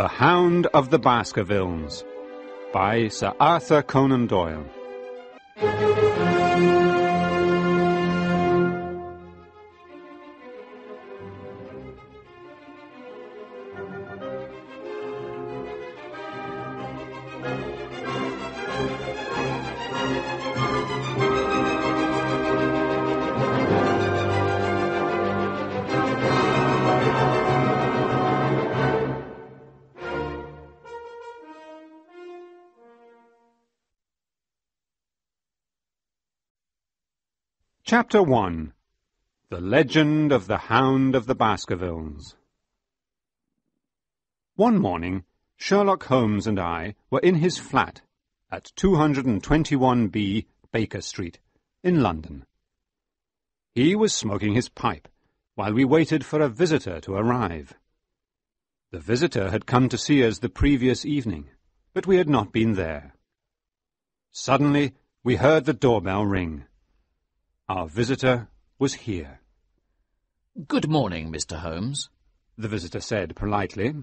The Hound of the Baskervilles by Sir Arthur Conan Doyle. Chapter 1. The Legend of the Hound of the Baskervilles. One morning, Sherlock Holmes and I were in his flat at 221B Baker Street, in London. He was smoking his pipe while we waited for a visitor to arrive. The visitor had come to see us the previous evening, but we had not been there. Suddenly, we heard the doorbell ring. Our visitor was here. "Good morning, Mr. Holmes," the visitor said politely.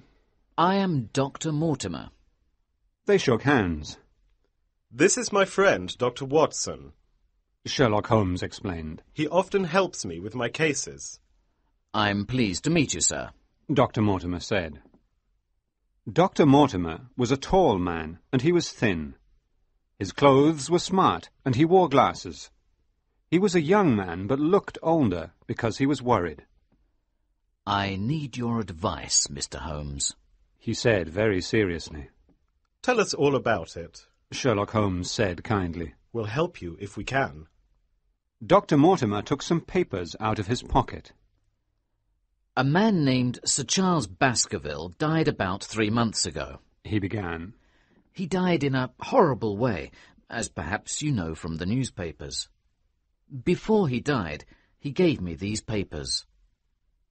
"I am Dr. Mortimer." They shook hands. "This is my friend, Dr. Watson," Sherlock Holmes explained. "He often helps me with my cases." "I'm pleased to meet you, sir," Dr. Mortimer said. Dr. Mortimer was a tall man, and he was thin. His clothes were smart, and he wore glasses. He was a young man, but looked older because he was worried. "I need your advice, Mr. Holmes," he said very seriously. "Tell us all about it," Sherlock Holmes said kindly. "We'll help you if we can." Dr. Mortimer took some papers out of his pocket. "A man named Sir Charles Baskerville died about 3 months ago," he began. "He died in a horrible way, as perhaps you know from the newspapers. Before he died, he gave me these papers.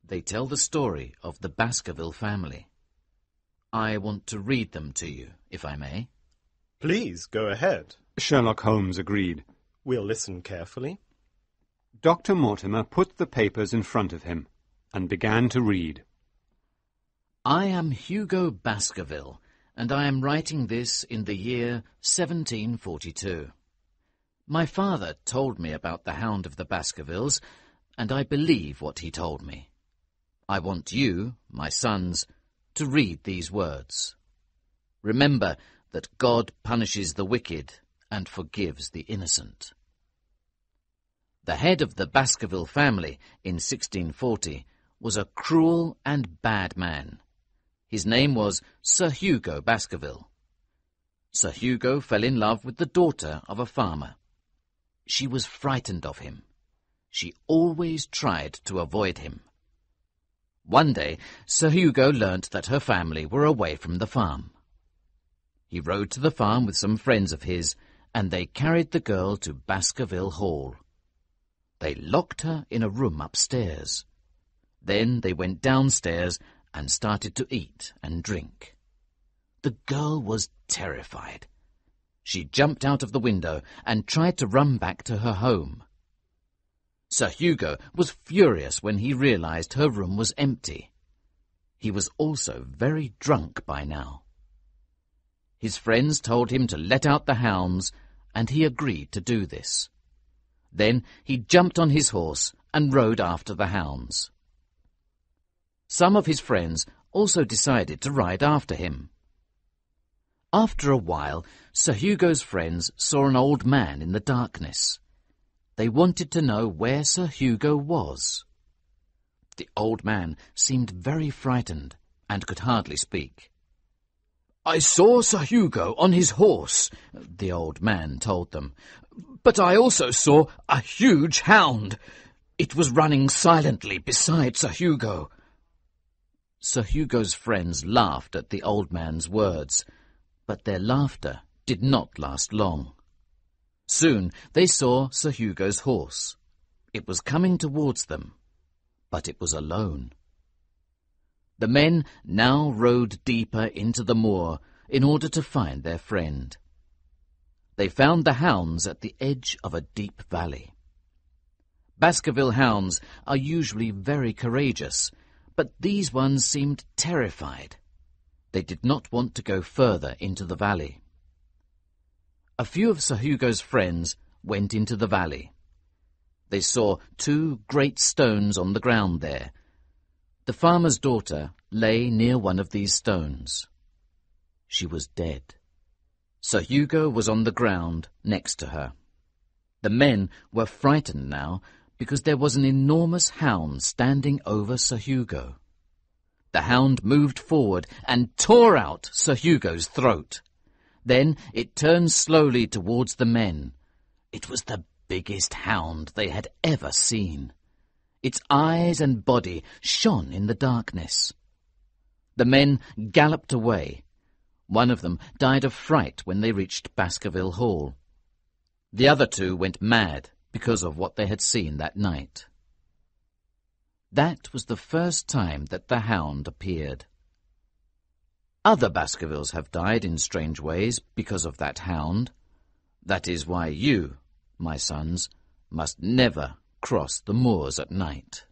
They tell the story of the Baskerville family. I want to read them to you, if I may." "Please, go ahead," Sherlock Holmes agreed. "We'll listen carefully." Dr. Mortimer put the papers in front of him and began to read. "I am Hugo Baskerville, and I am writing this in the year 1742. My father told me about the Hound of the Baskervilles, and I believe what he told me. I want you, my sons, to read these words. Remember that God punishes the wicked and forgives the innocent. The head of the Baskerville family in 1640 was a cruel and bad man. His name was Sir Hugo Baskerville. Sir Hugo fell in love with the daughter of a farmer. She was frightened of him. She always tried to avoid him. One day, Sir Hugo learnt that her family were away from the farm. He rode to the farm with some friends of his, and they carried the girl to Baskerville Hall. They locked her in a room upstairs. Then they went downstairs and started to eat and drink. The girl was terrified. She jumped out of the window and tried to run back to her home. Sir Hugo was furious when he realized her room was empty. He was also very drunk by now. His friends told him to let out the hounds, and he agreed to do this. Then he jumped on his horse and rode after the hounds. Some of his friends also decided to ride after him. After a while, Sir Hugo's friends saw an old man in the darkness. They wanted to know where Sir Hugo was. The old man seemed very frightened and could hardly speak. "I saw Sir Hugo on his horse," the old man told them, "but I also saw a huge hound. It was running silently beside Sir Hugo." Sir Hugo's friends laughed at the old man's words, but their laughter did not last long. Soon they saw Sir Hugo's horse. It was coming towards them, but it was alone. The men now rode deeper into the moor in order to find their friend. They found the hounds at the edge of a deep valley. Baskerville hounds are usually very courageous, but these ones seemed terrified. They did not want to go further into the valley. A few of Sir Hugo's friends went into the valley. They saw 2 great stones on the ground there. The farmer's daughter lay near one of these stones. She was dead. Sir Hugo was on the ground next to her. The men were frightened now because there was an enormous hound standing over Sir Hugo. The hound moved forward and tore out Sir Hugo's throat. Then it turned slowly towards the men. It was the biggest hound they had ever seen. Its eyes and body shone in the darkness. The men galloped away. One of them died of fright when they reached Baskerville Hall. The other 2 went mad because of what they had seen that night. That was the first time that the hound appeared. Other Baskervilles have died in strange ways because of that hound. That is why you, my sons, must never cross the moors at night.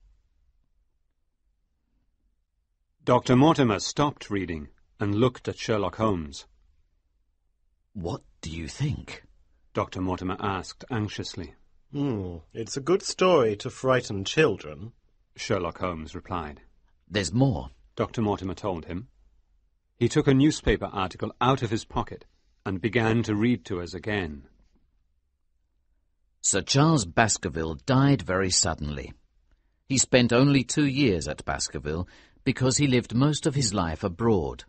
Dr. Mortimer stopped reading and looked at Sherlock Holmes. What do you think? Dr. Mortimer asked anxiously. It's a good story to frighten children, Sherlock Holmes replied. There's more, Dr. Mortimer told him. He took a newspaper article out of his pocket and began to read to us again. Sir Charles Baskerville died very suddenly. He spent only 2 years at Baskerville because he lived most of his life abroad.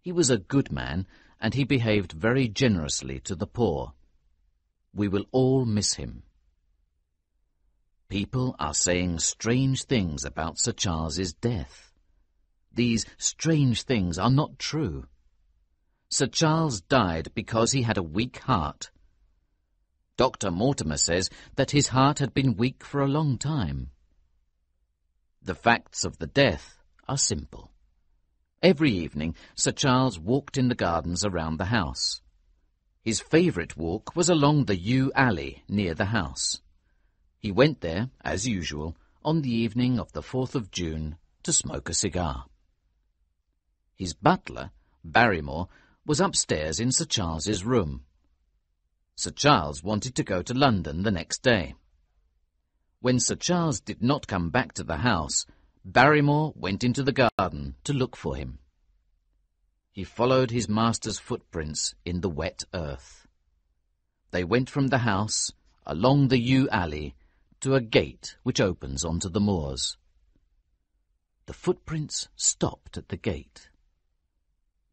He was a good man, and he behaved very generously to the poor. We will all miss him. People are saying strange things about Sir Charles's death. These strange things are not true. Sir Charles died because he had a weak heart. Dr. Mortimer says that his heart had been weak for a long time. The facts of the death are simple. Every evening, Sir Charles walked in the gardens around the house. His favourite walk was along the yew alley near the house. He went there, as usual, on the evening of the 4th of June to smoke a cigar. His butler, Barrymore, was upstairs in Sir Charles's room. Sir Charles wanted to go to London the next day. When Sir Charles did not come back to the house, Barrymore went into the garden to look for him. He followed his master's footprints in the wet earth. They went from the house, along the yew alley, to a gate which opens onto the moors. The footprints stopped at the gate.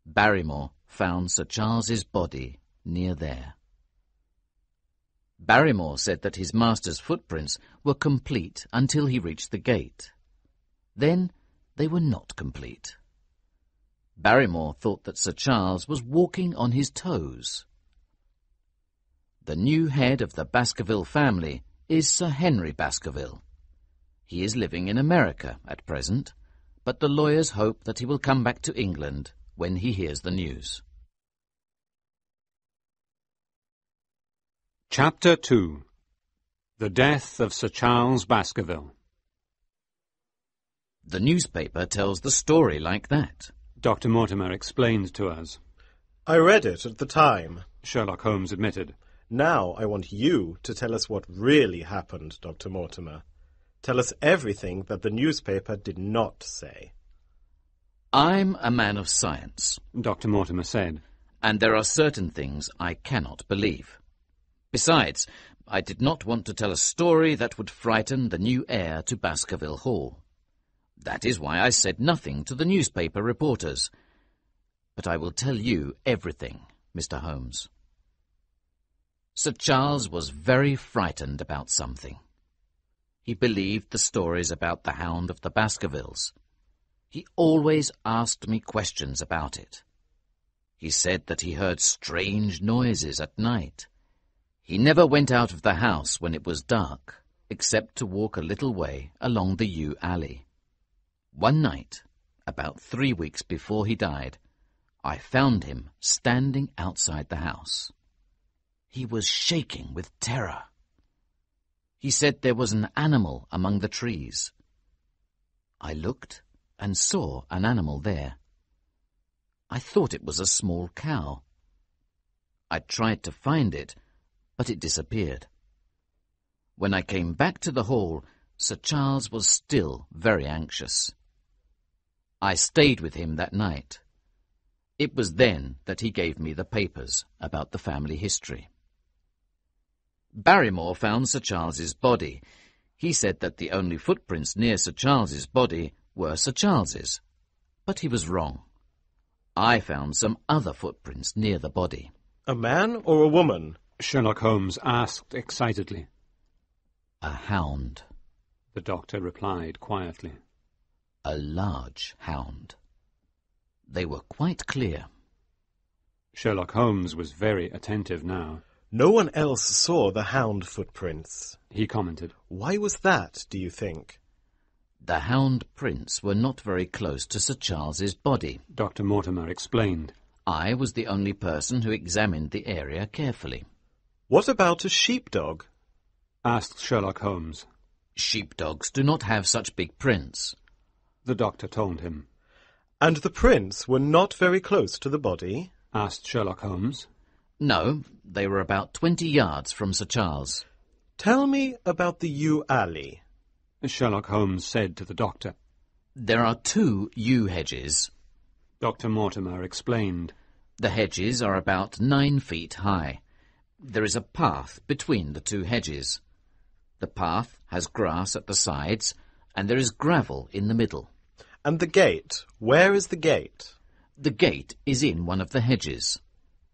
Barrymore found Sir Charles's body near there. Barrymore said that his master's footprints were complete until he reached the gate. Then they were not complete. Barrymore thought that Sir Charles was walking on his toes. The new head of the Baskerville family is Sir Henry Baskerville. He is living in America at present, but the lawyers hope that he will come back to England when he hears the news. Chapter 2. The Death of Sir Charles Baskerville. The newspaper tells the story like that, Dr. Mortimer explained to us. I read it at the time. Sherlock Holmes admitted. Now I want you to tell us what really happened, Dr. Mortimer. Tell us everything that the newspaper did not say. I'm a man of science, Dr. Mortimer said. And there are certain things I cannot believe. Besides, I did not want to tell a story that would frighten the new heir to Baskerville Hall. That is why I said nothing to the newspaper reporters. But I will tell you everything, Mr. Holmes. Sir Charles was very frightened about something. He believed the stories about the Hound of the Baskervilles. He always asked me questions about it. He said that he heard strange noises at night. He never went out of the house when it was dark, except to walk a little way along the yew alley. One night, about 3 weeks before he died, I found him standing outside the house. He was shaking with terror. He said there was an animal among the trees. I looked and saw an animal there. I thought it was a small cow. I tried to find it, but it disappeared. When I came back to the hall, Sir Charles was still very anxious. I stayed with him that night. It was then that he gave me the papers about the family history. Barrymore found Sir Charles's body. He said that the only footprints near Sir Charles's body were Sir Charles's, but he was wrong. I found some other footprints near the body. A man or a woman? Sherlock Holmes asked excitedly. A hound. The doctor replied quietly. A large hound. They were quite clear. Sherlock Holmes was very attentive now. No one else saw the hound footprints, he commented. Why was that, do you think? The hound prints were not very close to Sir Charles's body. Dr. Mortimer explained. I was the only person who examined the area carefully. What about a sheepdog? Asked Sherlock Holmes. Sheepdogs do not have such big prints. The doctor told him. And the prints were not very close to the body? Asked Sherlock Holmes. No, they were about 20 yards from Sir Charles. Tell me about the yew alley. Sherlock Holmes said to the doctor. There are 2 yew hedges. Dr. Mortimer explained. The hedges are about 9 feet high. There is a path between the 2 hedges. The path has grass at the sides, and there is gravel in the middle. And the gate? Where is the gate? The gate is in one of the hedges.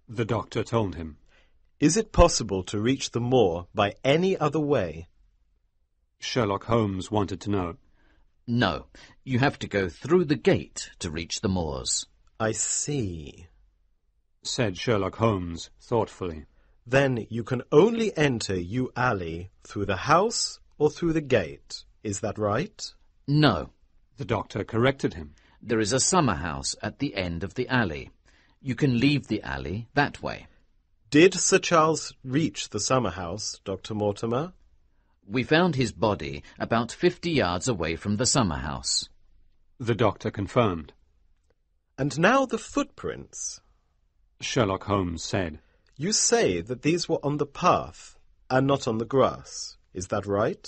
The doctor told him. Is it possible to reach the moor by any other way? Sherlock Holmes wanted to know. No, you have to go through the gate to reach the moors. I see, said Sherlock Holmes thoughtfully. Then you can only enter yew alley through the house or through the gate. Is that right? No. The doctor corrected him. There is a summer house at the end of the alley. You can leave the alley that way. Did Sir Charles reach the summer house, Dr. Mortimer? We found his body about 50 yards away from the summer house. The doctor confirmed. And now the footprints, Sherlock Holmes said. You say that these were on the path and not on the grass. Is that right?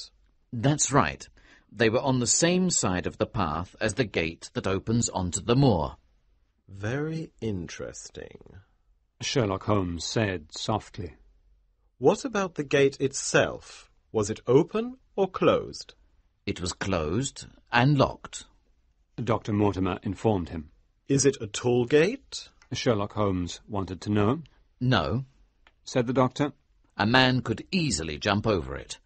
That's right. They were on the same side of the path as the gate that opens onto the moor. Very interesting, Sherlock Holmes said softly. What about the gate itself? Was it open or closed? It was closed and locked. Dr. Mortimer informed him. Is it a tall gate? Sherlock Holmes wanted to know. No, said the doctor. A man could easily jump over it.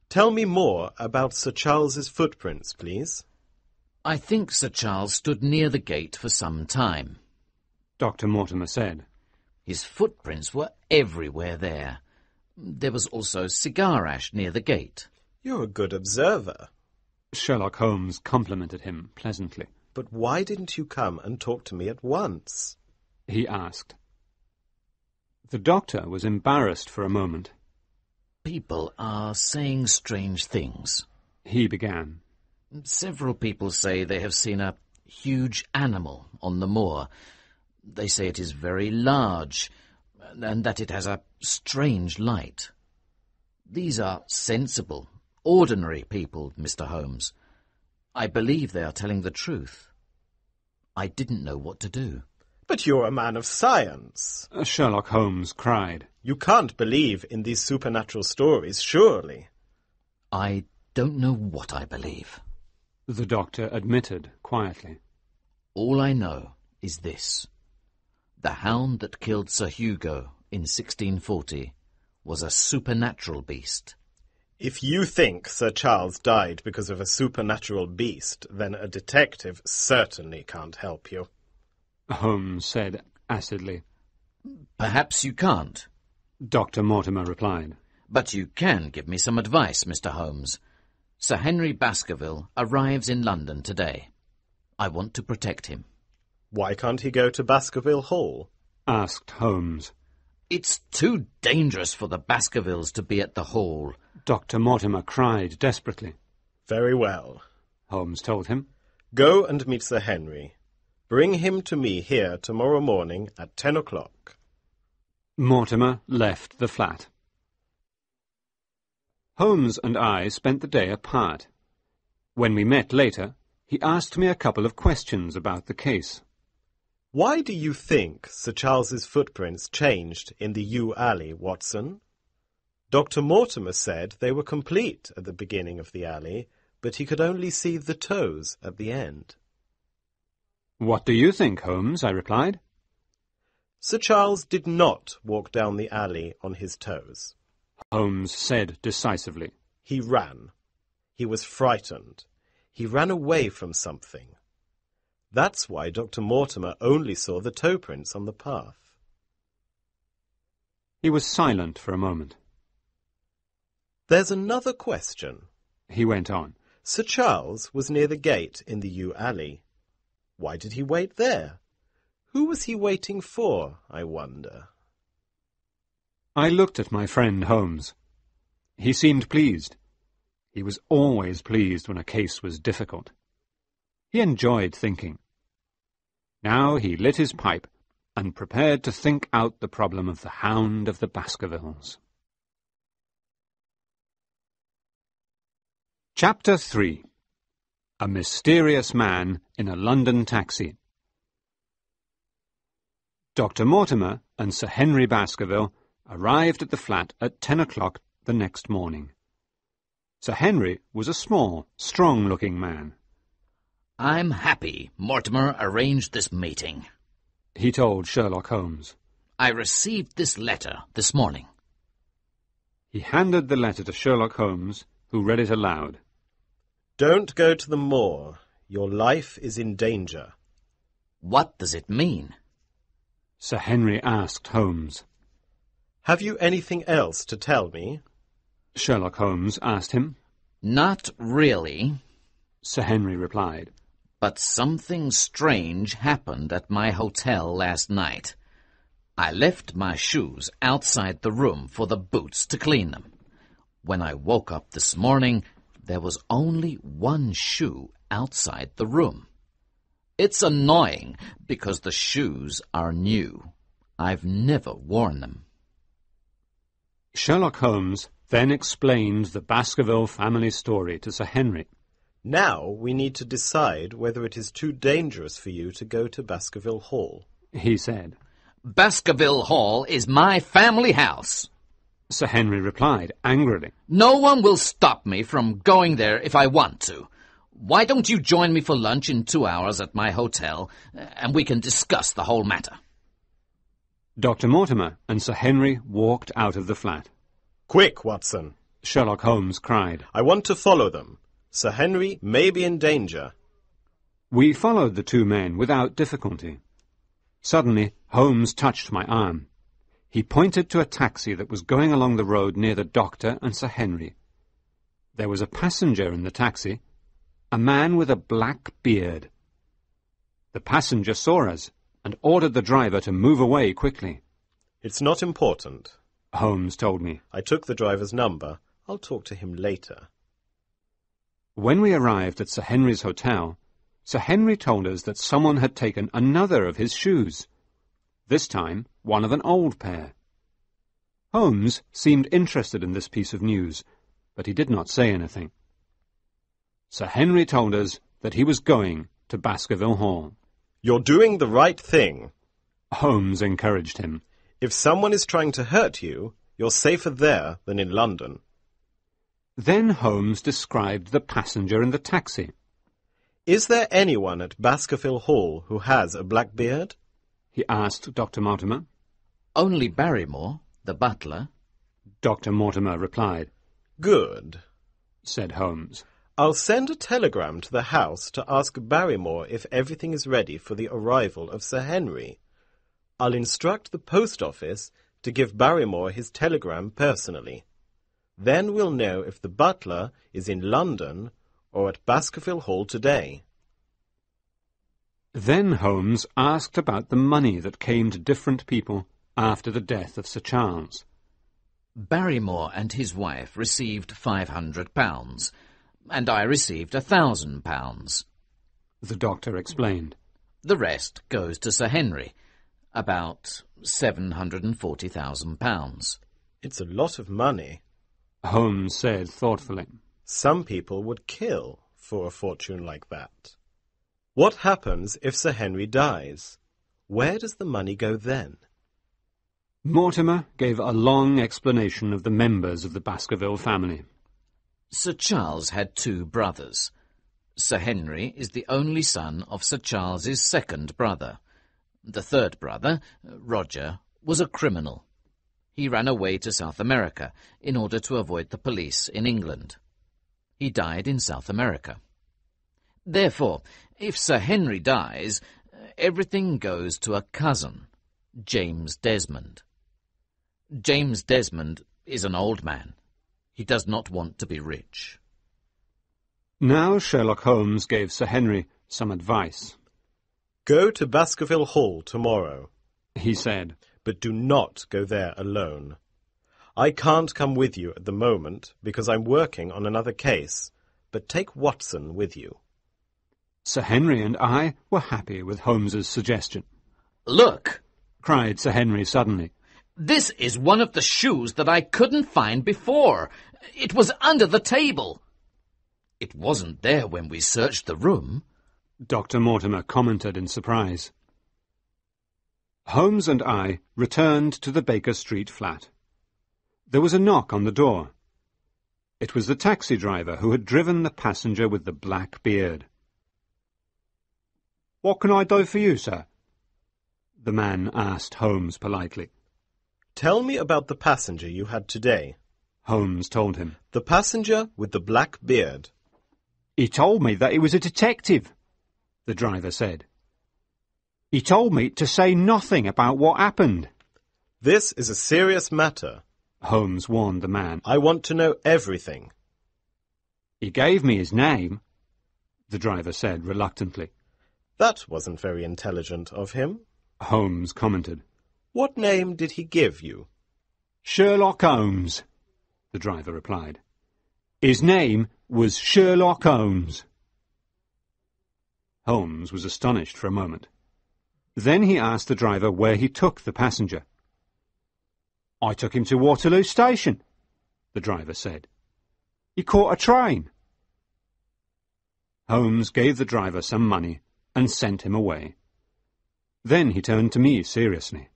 Tell me more about Sir Charles's footprints, please. I think Sir Charles stood near the gate for some time. Dr. Mortimer said. His footprints were everywhere there. There was also cigar ash near the gate. You're a good observer. Sherlock Holmes complimented him pleasantly. But why didn't you come and talk to me at once? He asked. The doctor was embarrassed for a moment. People are saying strange things, he began. Several people say they have seen a huge animal on the moor. They say it is very large, and that it has a strange light. These are sensible, ordinary people, Mr. Holmes. I believe they are telling the truth. I didn't know what to do. But you're a man of science, Sherlock Holmes cried. You can't believe in these supernatural stories, surely. I don't know what I believe. The doctor admitted quietly. All I know is this. The hound that killed Sir Hugo in 1640 was a supernatural beast. If you think Sir Charles died because of a supernatural beast, then a detective certainly can't help you, Holmes said acidly. Perhaps you can't, Dr. Mortimer replied. but you can give me some advice, Mr. Holmes. Sir Henry Baskerville arrives in London today. I want to protect him. Why can't he go to Baskerville Hall? Asked Holmes. It's too dangerous for the Baskervilles to be at the Hall. Dr. Mortimer cried desperately. Very well. Holmes told him. Go and meet Sir Henry. Bring him to me here tomorrow morning at 10 o'clock. Mortimer left the flat. Holmes and I spent the day apart. When we met later, he asked me a couple of questions about the case. Why do you think Sir Charles's footprints changed in the yew alley, Watson? Dr. Mortimer said they were complete at the beginning of the alley, but he could only see the toes at the end. What do you think, Holmes? I replied. Sir Charles did not walk down the alley on his toes. Holmes said decisively. He ran. He was frightened. He ran away from something. That's why Dr. Mortimer only saw the toe prints on the path. He was silent for a moment. There's another question, he went on. Sir Charles was near the gate in the yew alley. Why did he wait there? Who was he waiting for, I wonder? I looked at my friend Holmes. He seemed pleased. He was always pleased when a case was difficult. He enjoyed thinking. Now he lit his pipe and prepared to think out the problem of the Hound of the Baskervilles. Chapter 3. A Mysterious Man in a London Taxi. Dr. Mortimer and Sir Henry Baskerville arrived at the flat at 10 o'clock the next morning. Sir Henry was a small, strong-looking man. I'm happy Mortimer arranged this meeting, he told Sherlock Holmes. I received this letter this morning. He handed the letter to Sherlock Holmes, who read it aloud. Don't go to the moor. Your life is in danger. What does it mean? Sir Henry asked Holmes. Have you anything else to tell me? Sherlock Holmes asked him. Not really, Sir Henry replied. But something strange happened at my hotel last night. I left my shoes outside the room for the boots to clean them. When I woke up this morning, there was only one shoe outside the room. It's annoying because the shoes are new. I've never worn them. Sherlock Holmes then explained the Baskerville family story to Sir Henry. Now we need to decide whether it is too dangerous for you to go to Baskerville Hall, he said. Baskerville Hall is my family house, Sir Henry replied angrily. No one will stop me from going there if I want to. Why don't you join me for lunch in 2 hours at my hotel, and we can discuss the whole matter? Dr. Mortimer and Sir Henry walked out of the flat. Quick, Watson, Sherlock Holmes cried. I want to follow them. Sir Henry may be in danger. We followed the two men without difficulty. Suddenly, Holmes touched my arm. He pointed to a taxi that was going along the road near the doctor and Sir Henry. There was a passenger in the taxi, a man with a black beard. The passenger saw us and ordered the driver to move away quickly. It's not important, Holmes told me. I took the driver's number. I'll talk to him later. When we arrived at Sir Henry's hotel, Sir Henry told us that someone had taken another of his shoes. This time, one of an old pair. Holmes seemed interested in this piece of news, but he did not say anything. Sir Henry told us that he was going to Baskerville Hall. You're doing the right thing, Holmes encouraged him. If someone is trying to hurt you, you're safer there than in London. Then Holmes described the passenger in the taxi. Is there anyone at Baskerville Hall who has a black beard? He asked Dr. Mortimer. Only Barrymore, the butler. Dr. Mortimer replied. Good, said Holmes. I'll send a telegram to the house to ask Barrymore if everything is ready for the arrival of Sir Henry. I'll instruct the post office to give Barrymore his telegram personally. Then we'll know if the butler is in London or at Baskerville Hall today. Then Holmes asked about the money that came to different people after the death of Sir Charles. Barrymore and his wife received £500, and I received £1,000. The doctor explained. The rest goes to Sir Henry, about £740,000. It's a lot of money. Holmes said thoughtfully. Some people would kill for a fortune like that. What happens if Sir Henry dies? Where does the money go then? Mortimer gave a long explanation of the members of the Baskerville family. Sir Charles had 2 brothers. Sir Henry is the only son of Sir Charles's second brother. The third brother, Roger, was a criminal. He ran away to South America in order to avoid the police in England. He died in South America. Therefore, if Sir Henry dies, everything goes to a cousin, James Desmond. James Desmond is an old man. He does not want to be rich. Now Sherlock Holmes gave Sir Henry some advice. Go to Baskerville Hall tomorrow, He said. but do not go there alone. I can't come with you at the moment because I'm working on another case, but take Watson with you. Sir Henry and I were happy with Holmes's suggestion. Look! Cried Sir Henry suddenly. This is one of the shoes that I couldn't find before. It was under the table. It wasn't there when we searched the room. Dr. Mortimer commented in surprise. Holmes and I returned to the Baker Street flat. There was a knock on the door. It was the taxi driver who had driven the passenger with the black beard. "What can I do for you, sir?" the man asked Holmes politely. Tell me about the passenger you had today. Holmes told him. The passenger with the black beard. "He told me that he was a detective," the driver said. "He told me to say nothing about what happened." This is a serious matter. Holmes warned the man. I want to know everything. "He gave me his name," the driver said reluctantly. That wasn't very intelligent of him. Holmes commented. What name did he give you? "Sherlock Holmes," the driver replied. "His name was Sherlock Holmes." Holmes was astonished for a moment. Then he asked the driver where he took the passenger. "I took him to Waterloo Station," the driver said. "He caught a train." Holmes gave the driver some money and sent him away. Then he turned to me seriously.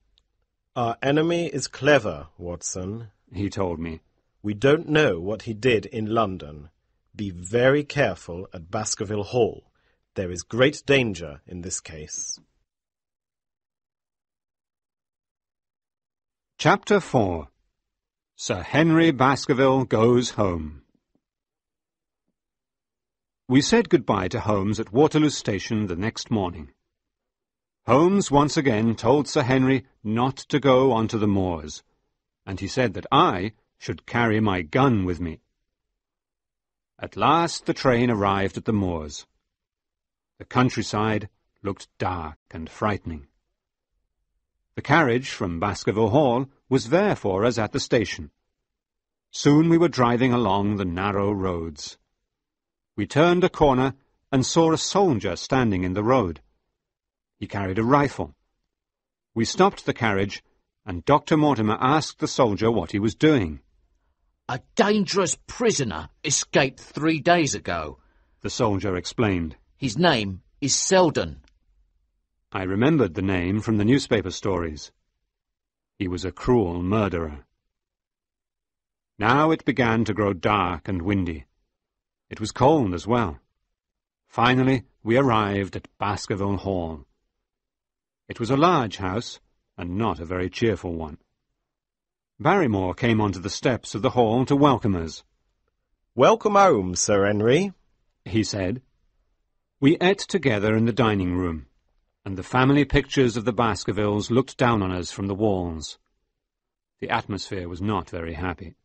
Our enemy is clever, Watson, he told me. We don't know what he did in London. Be very careful at Baskerville Hall. There is great danger in this case. Chapter 4. Sir Henry Baskerville Goes Home. We said goodbye to Holmes at Waterloo Station the next morning. Holmes once again told Sir Henry not to go onto the moors, and he said that I should carry my gun with me. At last the train arrived at the moors. The countryside looked dark and frightening. The carriage from Baskerville Hall was there for us at the station. Soon we were driving along the narrow roads. We turned a corner and saw a soldier standing in the road. He carried a rifle. We stopped the carriage, and Dr. Mortimer asked the soldier what he was doing. A dangerous prisoner escaped 3 days ago, the soldier explained. His name is Selden. I remembered the name from the newspaper stories. He was a cruel murderer. Now it began to grow dark and windy. It was cold as well. Finally, we arrived at Baskerville Hall. It was a large house, and not a very cheerful one. Barrymore came onto the steps of the hall to welcome us. Welcome home, Sir Henry, he said. We ate together in the dining room, and the family pictures of the Baskervilles looked down on us from the walls. The atmosphere was not very happy.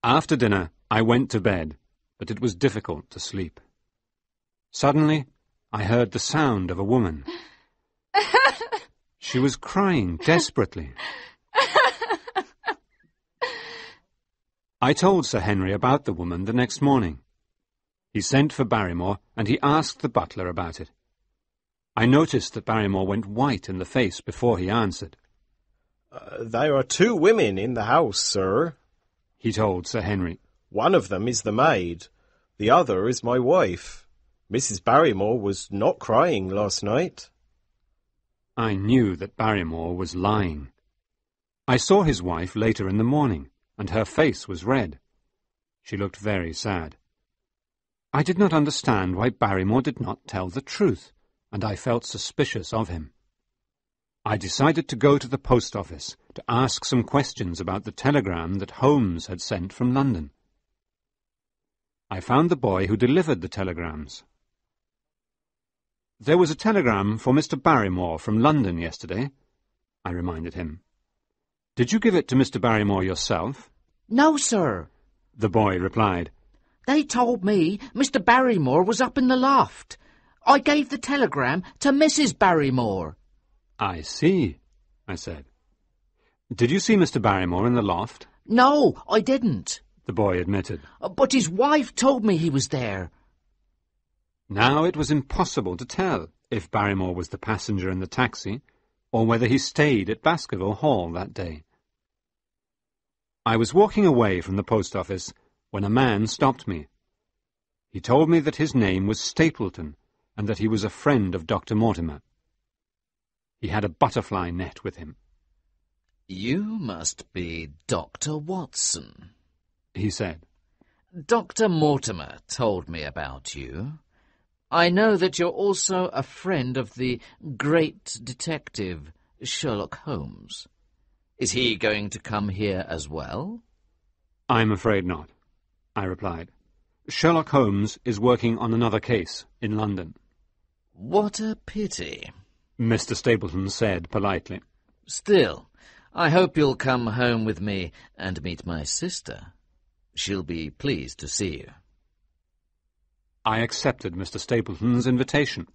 After dinner, I went to bed, but it was difficult to sleep. Suddenly, I heard the sound of a woman. She was crying desperately. I told Sir Henry about the woman the next morning. He sent for Barrymore, and he asked the butler about it. I noticed that Barrymore went white in the face before he answered. There are 2 women in the house, sir, he told Sir Henry. One of them is the maid. The other is my wife. Mrs. Barrymore was not crying last night. I knew that Barrymore was lying. I saw his wife later in the morning, and her face was red. She looked very sad. I did not understand why Barrymore did not tell the truth, and I felt suspicious of him. I decided to go to the post office to ask some questions about the telegram that Holmes had sent from London. I found the boy who delivered the telegrams. "There was a telegram for Mr. Barrymore from London yesterday," I reminded him. "Did you give it to Mr. Barrymore yourself?" "No, sir," the boy replied. "They told me Mr. Barrymore was up in the loft. I gave the telegram to Mrs. Barrymore." "I see," I said. "Did you see Mr. Barrymore in the loft?" "No, I didn't," the boy admitted. "but his wife told me he was there." Now it was impossible to tell if Barrymore was the passenger in the taxi or whether he stayed at Baskerville Hall that day. I was walking away from the post office when a man stopped me. He told me that his name was Stapleton and that he was a friend of Dr. Mortimer. He had a butterfly net with him. "You must be Dr. Watson," he said. "Dr. Mortimer told me about you. I know that you're also a friend of the great detective Sherlock Holmes. Is he going to come here as well?" "I'm afraid not," I replied. "Sherlock Holmes is working on another case in London." "What a pity," Mr. Stapleton said politely. "Still, I hope you'll come home with me and meet my sister. She'll be pleased to see you." I accepted Mr. Stapleton's invitation.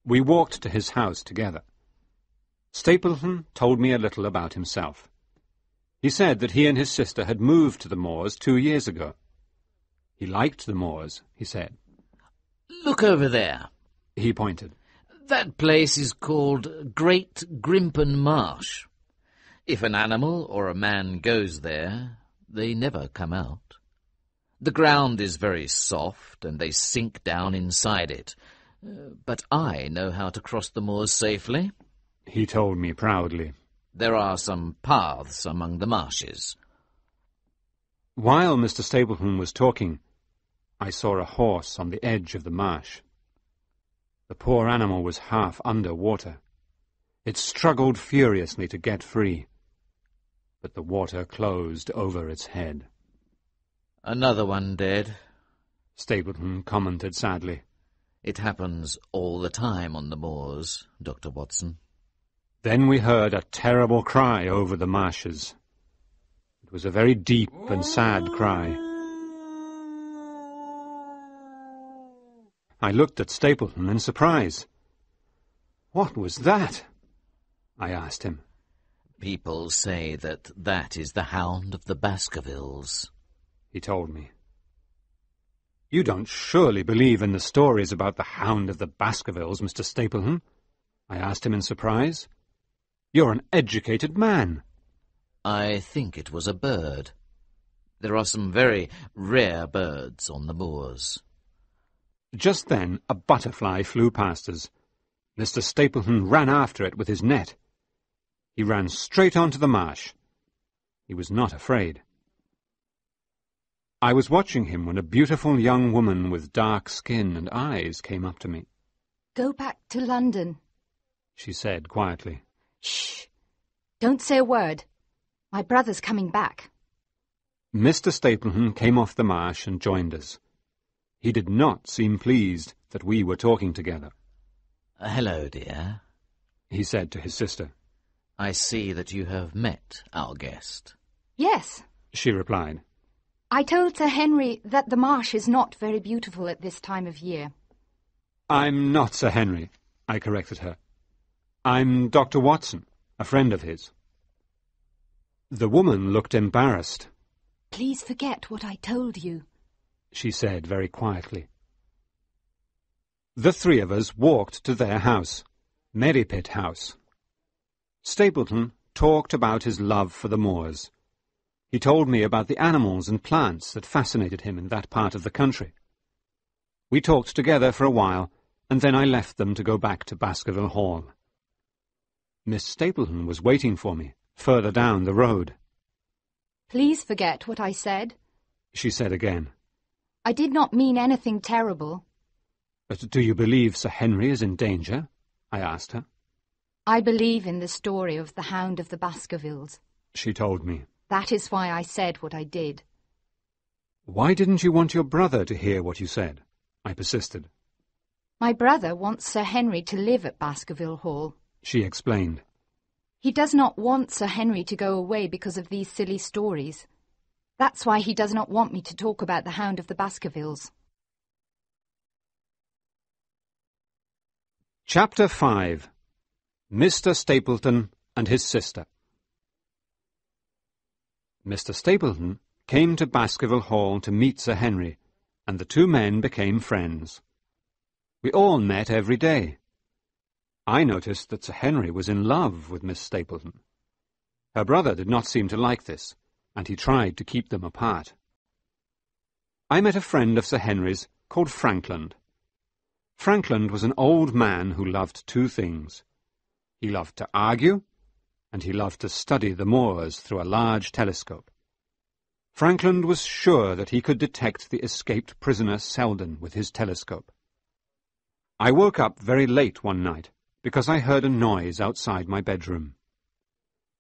We walked to his house together. Stapleton told me a little about himself. He said that he and his sister had moved to the moors 2 years ago. He liked the moors, he said. "Look over there," he pointed. "That place is called Great Grimpen Marsh. If an animal or a man goes there, they never come out. The ground is very soft, and they sink down inside it. But I know how to cross the moors safely," he told me proudly. "There are some paths among the marshes." While Mr. Stapleton was talking, I saw a horse on the edge of the marsh. The poor animal was half under water. It struggled furiously to get free, but the water closed over its head. "Another one dead," Stapleton commented sadly. "It happens all the time on the moors, Dr. Watson." Then we heard a terrible cry over the marshes. It was a very deep and sad cry. I looked at Stapleton in surprise. "What was that?" I asked him. "People say that is the Hound of the Baskervilles," he told me. "You don't surely believe in the stories about the Hound of the Baskervilles, Mr. Stapleton?" I asked him in surprise. "You're an educated man." "I think it was a bird. There are some very rare birds on the moors." Just then a butterfly flew past us. Mr. Stapleton ran after it with his net. He ran straight onto the marsh. He was not afraid. I was watching him when a beautiful young woman with dark skin and eyes came up to me. "Go back to London," she said quietly. "Shh! Don't say a word. My brother's coming back." Mr. Stapleton came off the marsh and joined us. He did not seem pleased that we were talking together. "Hello, dear," he said to his sister. "I see that you have met our guest." "Yes," she replied. "I told Sir Henry that the marsh is not very beautiful at this time of year." "I'm not Sir Henry," I corrected her. "I'm Dr. Watson, a friend of his." The woman looked embarrassed. "Please forget what I told you," she said very quietly. The three of us walked to their house, Merripit House. Stapleton talked about his love for the moors. He told me about the animals and plants that fascinated him in that part of the country. We talked together for a while, and then I left them to go back to Baskerville Hall. Miss Stapleton was waiting for me, further down the road. Please forget what I said. She said again. I did not mean anything terrible. But do you believe Sir Henry is in danger? I asked her. I believe in the story of the Hound of the Baskervilles. She told me. That is why I said what I did. Why didn't you want your brother to hear what you said? I persisted. My brother wants Sir Henry to live at Baskerville Hall. She explained. He does not want Sir Henry to go away because of these silly stories. That's why he does not want me to talk about the Hound of the Baskervilles. Chapter 5. Mr. Stapleton and his sister. Mr. Stapleton came to Baskerville Hall to meet Sir Henry, and the two men became friends. We all met every day. I noticed that Sir Henry was in love with Miss Stapleton. Her brother did not seem to like this, and he tried to keep them apart. I met a friend of Sir Henry's called Frankland. Frankland was an old man who loved two things. He loved to argue, and he loved to study the moors through a large telescope. Frankland was sure that he could detect the escaped prisoner Selden with his telescope. I woke up very late one night because I heard a noise outside my bedroom.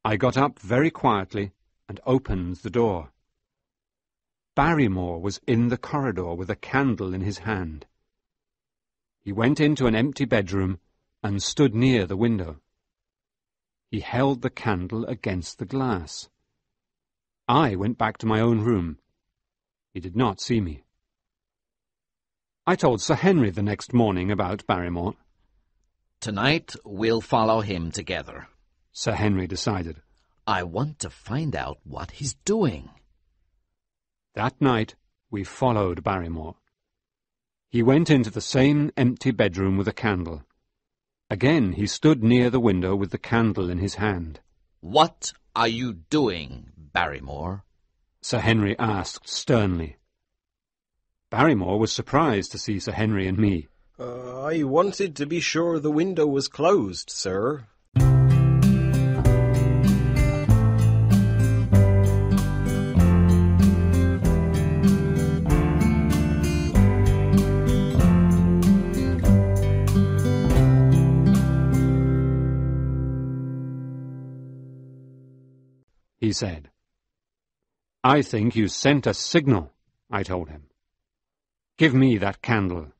I got up very quietly and opened the door. Barrymore was in the corridor with a candle in his hand. He went into an empty bedroom and stood near the window. He held the candle against the glass. I went back to my own room. He did not see me. I told Sir Henry the next morning about Barrymore. Tonight we'll follow him together, Sir Henry decided. I want to find out what he's doing. That night we followed Barrymore. He went into the same empty bedroom with a candle. Again he stood near the window with the candle in his hand. What are you doing, Barrymore? Sir Henry asked sternly. Barrymore was surprised to see Sir Henry and me. I wanted to be sure the window was closed, sir. He said. I think you sent a signal, I told him. Give me that candle.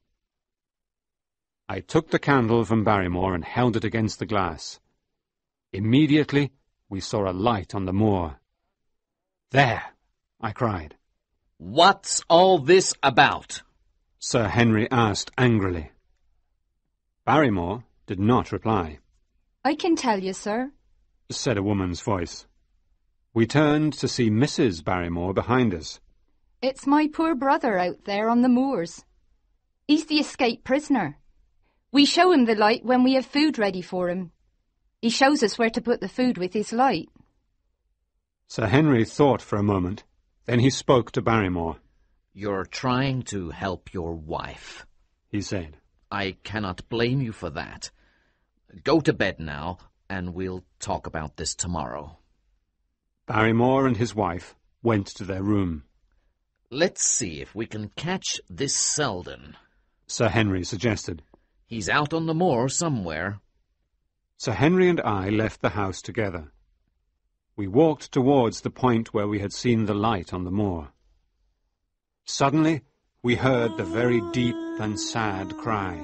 I took the candle from Barrymore and held it against the glass. Immediately we saw a light on the moor. There, I cried. What's all this about? Sir Henry asked angrily. Barrymore did not reply. I can tell you, sir, said a woman's voice. We turned to see Mrs. Barrymore behind us. It's my poor brother out there on the moors. He's the escaped prisoner. We show him the light when we have food ready for him. He shows us where to put the food with his light. Sir Henry thought for a moment. Then he spoke to Barrymore. You're trying to help your wife, he said. I cannot blame you for that. Go to bed now, and we'll talk about this tomorrow. Barrymore and his wife went to their room. Let's see if we can catch this Selden, Sir Henry suggested. He's out on the moor somewhere. Sir Henry and I left the house together. We walked towards the point where we had seen the light on the moor. Suddenly, we heard the very deep and sad cry.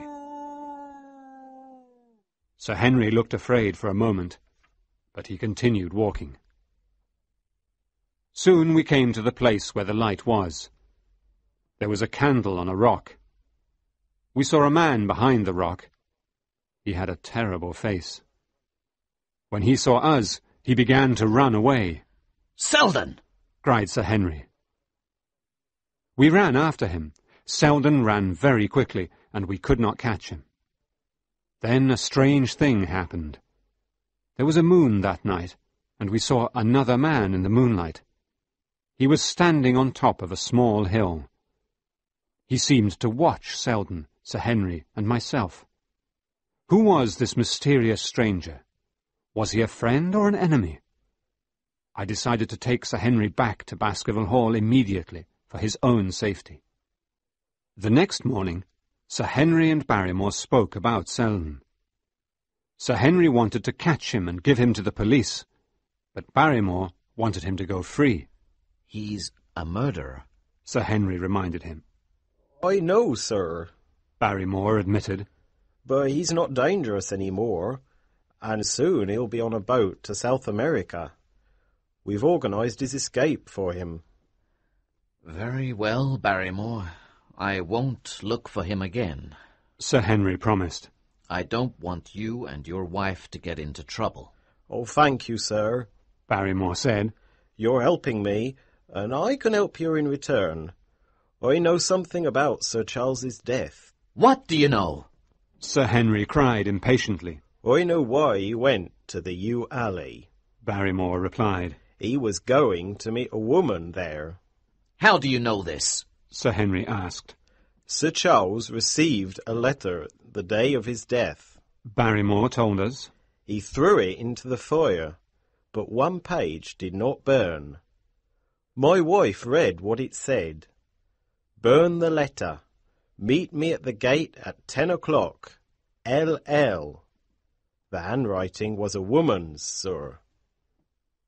Sir Henry looked afraid for a moment, but he continued walking. Soon we came to the place where the light was. There was a candle on a rock. We saw a man behind the rock. He had a terrible face. When he saw us, he began to run away. Selden! Cried Sir Henry. We ran after him, Selden ran very quickly, and we could not catch him. Then a strange thing happened. There was a moon that night, and we saw another man in the moonlight. He was standing on top of a small hill. He seemed to watch Selden, Sir Henry, and myself. Who was this mysterious stranger? Was he a friend or an enemy? I decided to take Sir Henry back to Baskerville Hall immediately for his own safety. The next morning, Sir Henry and Barrymore spoke about Selden. Sir Henry wanted to catch him and give him to the police, but Barrymore wanted him to go free. He's a murderer, Sir Henry reminded him. I know, sir, Barrymore admitted. but he's not dangerous any more, and soon he'll be on a boat to South America. We've organised his escape for him. Very well, Barrymore. I won't look for him again. Sir Henry promised. I don't want you and your wife to get into trouble. Oh, thank you, sir. Barrymore said. You're helping me, and I can help you in return. I know something about Sir Charles's death. What do you know? Sir Henry cried impatiently. I know why he went to the Yew Alley. Barrymore replied. He was going to meet a woman there. How do you know this? Sir Henry asked. Sir Charles received a letter the day of his death. Barrymore told us. He threw it into the fire, but one page did not burn. My wife read what it said. Burn the letter. Meet me at the gate at 10 o'clock. L.L. The handwriting was a woman's, sir.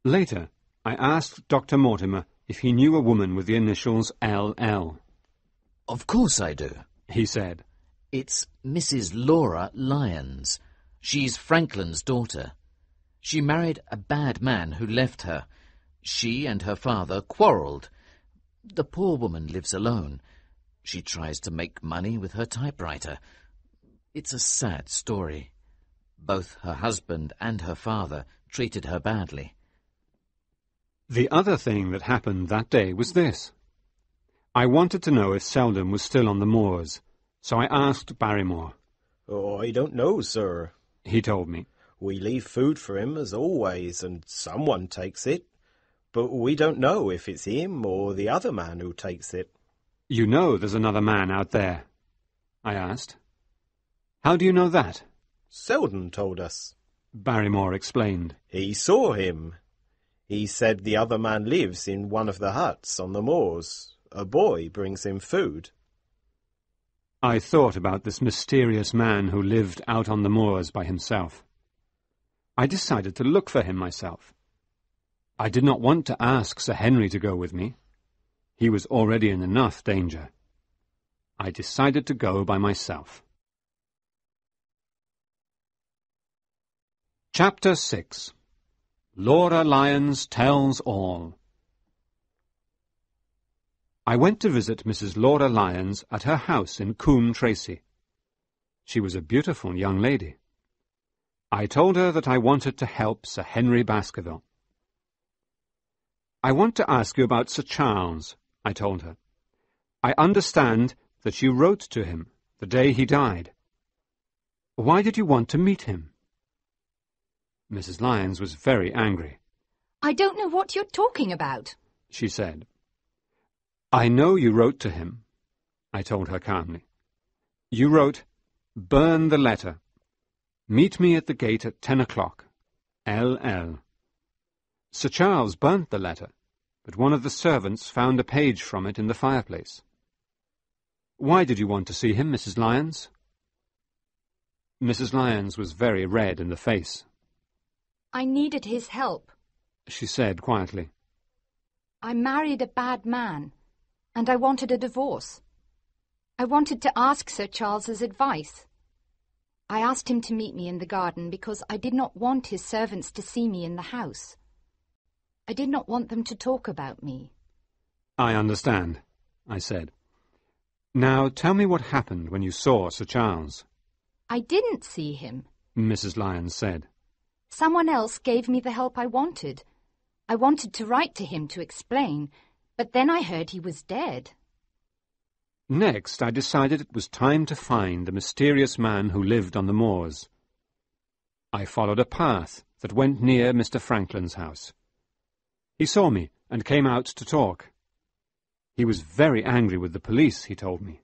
Later, I asked Dr. Mortimer if he knew a woman with the initials L.L. Of course I do, he said. It's Mrs. Laura Lyons. She's Franklin's daughter. She married a bad man who left her. She and her father quarrelled. The poor woman lives alone. She tries to make money with her typewriter. It's a sad story. Both her husband and her father treated her badly. The other thing that happened that day was this. I wanted to know if Selden was still on the moors, so I asked Barrymore. Oh, I don't know, sir. He told me. We leave food for him as always, and someone takes it. But we don't know if it's him or the other man who takes it. You know there's another man out there? I asked. How do you know that? Selden told us. Barrymore explained. He saw him. He said the other man lives in one of the huts on the moors. A boy brings him food. I thought about this mysterious man who lived out on the moors by himself. I decided to look for him myself. I did not want to ask Sir Henry to go with me. He was already in enough danger. I decided to go by myself. Chapter 6. Laura Lyons Tells All. I went to visit Mrs. Laura Lyons at her house in Coombe Tracy. She was a beautiful young lady. I told her that I wanted to help Sir Henry Baskerville. I want to ask you about Sir Charles, I told her. I understand that you wrote to him the day he died. Why did you want to meet him? Mrs. Lyons was very angry. I don't know what you're talking about, she said. I know you wrote to him, I told her calmly. You wrote, burn the letter. Meet me at the gate at 10 o'clock. L.L. Sir Charles burnt the letter, but one of the servants found a page from it in the fireplace. Why did you want to see him, Mrs. Lyons? Mrs. Lyons was very red in the face. I needed his help, she said quietly. I married a bad man, and I wanted a divorce. I wanted to ask Sir Charles's advice. I asked him to meet me in the garden because I did not want his servants to see me in the house. I did not want them to talk about me. I understand, I said. Now tell me what happened when you saw Sir Charles. I didn't see him, Mrs. Lyons said. Someone else gave me the help I wanted. I wanted to write to him to explain, but then I heard he was dead. Next, I decided it was time to find the mysterious man who lived on the moors. I followed a path that went near Mr. Franklin's house. He saw me and came out to talk. He was very angry with the police, he told me.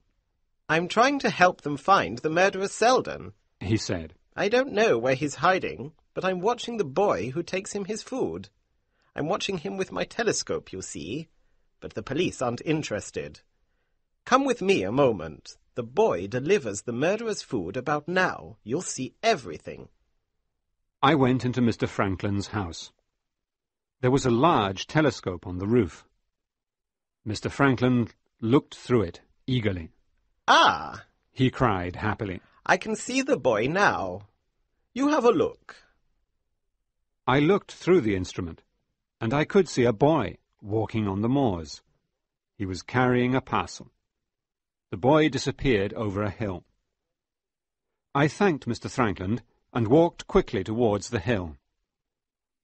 I'm trying to help them find the murderer Selden, he said. I don't know where he's hiding, but I'm watching the boy who takes him his food. I'm watching him with my telescope, you see, but the police aren't interested. Come with me a moment. The boy delivers the murderer's food about now. You'll see everything. I went into Mr. Franklin's house. There was a large telescope on the roof. Mr. Franklin looked through it eagerly. Ah! He cried happily. I can see the boy now. You have a look. I looked through the instrument, and I could see a boy walking on the moors. He was carrying a parcel. The boy disappeared over a hill. I thanked Mr. Frankland and walked quickly towards the hill.